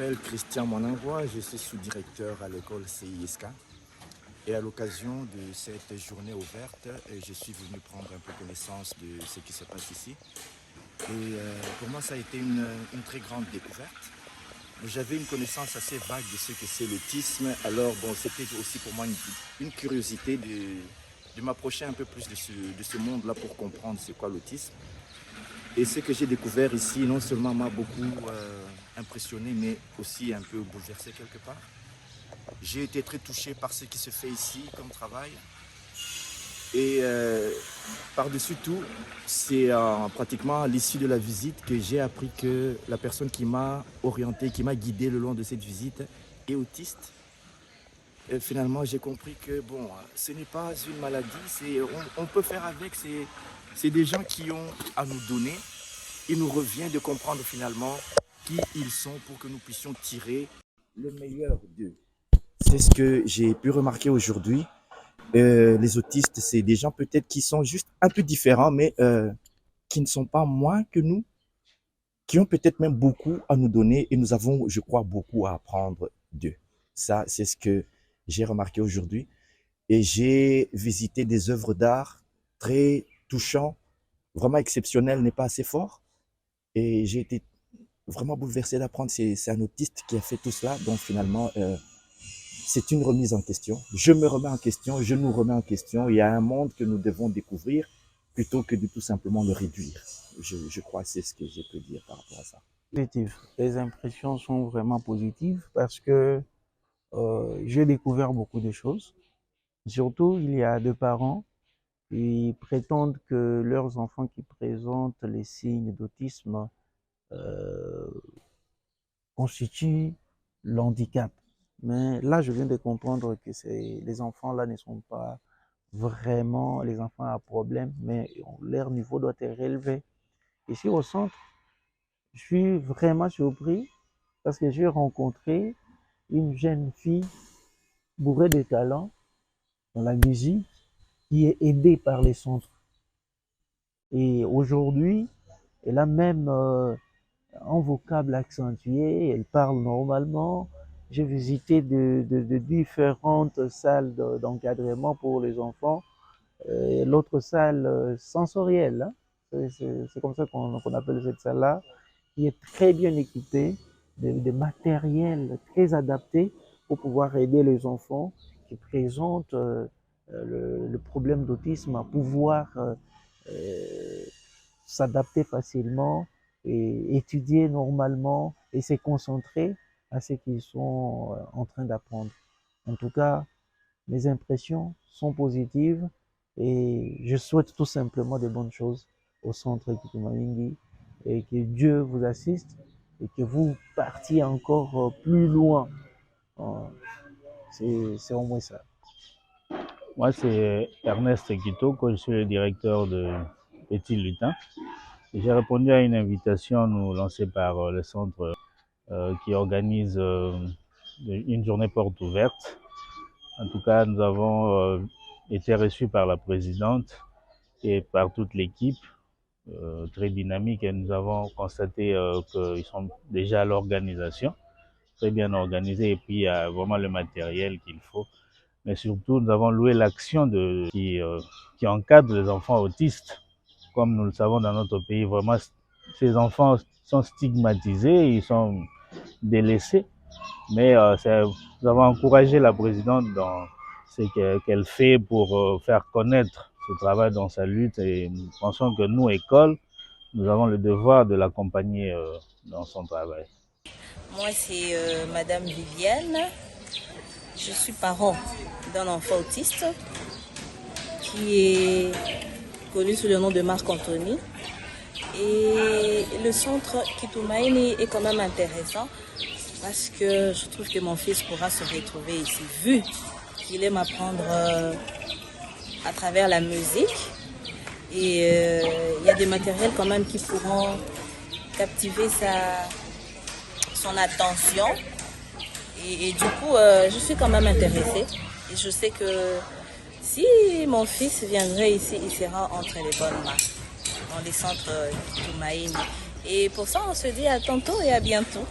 m'appelle Christian Monenvoie, je suis sous-directeur à l'école CISK. Et à l'occasion de cette journée ouverte, je suis venu prendre un peu connaissance de ce qui se passe ici. Et pour moi, ça a été une très grande découverte. J'avais une connaissance assez vague de ce que c'est l'autisme. Alors, bon, c'était aussi pour moi une curiosité de m'approcher un peu plus de ce monde-là pour comprendre c'est quoi l'autisme. Et ce que j'ai découvert ici, non seulement m'a beaucoup impressionné, mais aussi un peu bouleversé quelque part. J'ai été très touché par ce qui se fait ici comme travail. Et par-dessus tout, c'est pratiquement à l'issue de la visite que j'ai appris que la personne qui m'a orienté, qui m'a guidé le long de cette visite est autiste. Et finalement, j'ai compris que bon, ce n'est pas une maladie, on peut faire avec, c'est des gens qui ont à nous donner. Il nous revient de comprendre finalement qui ils sont pour que nous puissions tirer le meilleur d'eux. C'est ce que j'ai pu remarquer aujourd'hui. Les autistes, c'est des gens peut-être qui sont juste un peu différents, mais qui ne sont pas moins que nous, qui ont peut-être même beaucoup à nous donner et nous avons, je crois, beaucoup à apprendre d'eux. Ça, c'est ce que j'ai remarqué aujourd'hui. Et j'ai visité des œuvres d'art très touchantes, vraiment exceptionnelles, n'est pas assez fort. Et j'ai été vraiment bouleversé d'apprendre, c'est un autiste qui a fait tout cela, donc finalement, c'est une remise en question. Je me remets en question, je nous remets en question. Il y a un monde que nous devons découvrir plutôt que de tout simplement le réduire. Je crois que c'est ce que je peux dire par rapport à ça. Les impressions sont vraiment positives parce que j'ai découvert beaucoup de choses. Surtout, il y a deux parents qui prétendent que leurs enfants qui présentent les signes d'autisme constituent l'handicap. Mais là, je viens de comprendre que les enfants-là ne sont pas vraiment les enfants à problème, mais leur niveau doit être élevé. Ici au centre, je suis vraiment surpris parce que j'ai rencontré une jeune fille bourrée de talent dans la musique qui est aidée par les centres. Et aujourd'hui, elle a même un vocable accentué, elle parle normalement. J'ai visité de différentes salles d'encadrement pour les enfants. L'autre salle sensorielle, hein. C'est comme ça qu'on appelle cette salle-là, qui est très bien équipée, de matériel très adapté pour pouvoir aider les enfants qui présentent le problème d'autisme à pouvoir s'adapter facilement et étudier normalement et se concentrer à ce qu'ils sont en train d'apprendre. En tout cas, mes impressions sont positives et je souhaite tout simplement de bonnes choses au centre Kitumalingi et que Dieu vous assiste et que vous partiez encore plus loin. C'est au moins ça. Moi, c'est Ernest Kitoko, je suis le directeur de Petit Lutin. J'ai répondu à une invitation nous lancée par le centre qui organise une journée porte ouverte. En tout cas, nous avons été reçus par la présidente et par toute l'équipe, très dynamique, et nous avons constaté qu'ils sont déjà à l'organisation, très bien organisés, et puis il y a vraiment le matériel qu'il faut. Mais surtout, nous avons loué l'action qui encadre les enfants autistes. Comme nous le savons dans notre pays, vraiment, ces enfants sont stigmatisés, ils sont délaissés. Mais nous avons encouragé la présidente dans ce qu'elle fait pour faire connaître ce travail dans sa lutte. Et nous pensons que nous, écoles, nous avons le devoir de l'accompagner dans son travail. Moi, c'est Madame Vivienne. Je suis parent d'un enfant autiste qui est connu sous le nom de Marc Anthony. Et le centre Kitumaini est quand même intéressant parce que je trouve que mon fils pourra se retrouver ici, vu qu'il aime apprendre à travers la musique. Et il y a des matériels quand même qui pourront captiver son attention. Et du coup, je suis quand même intéressée. Et je sais que si mon fils viendrait ici, il sera entre les bonnes mains, dans les centres Kitumaini. Et pour ça, on se dit à tantôt et à bientôt.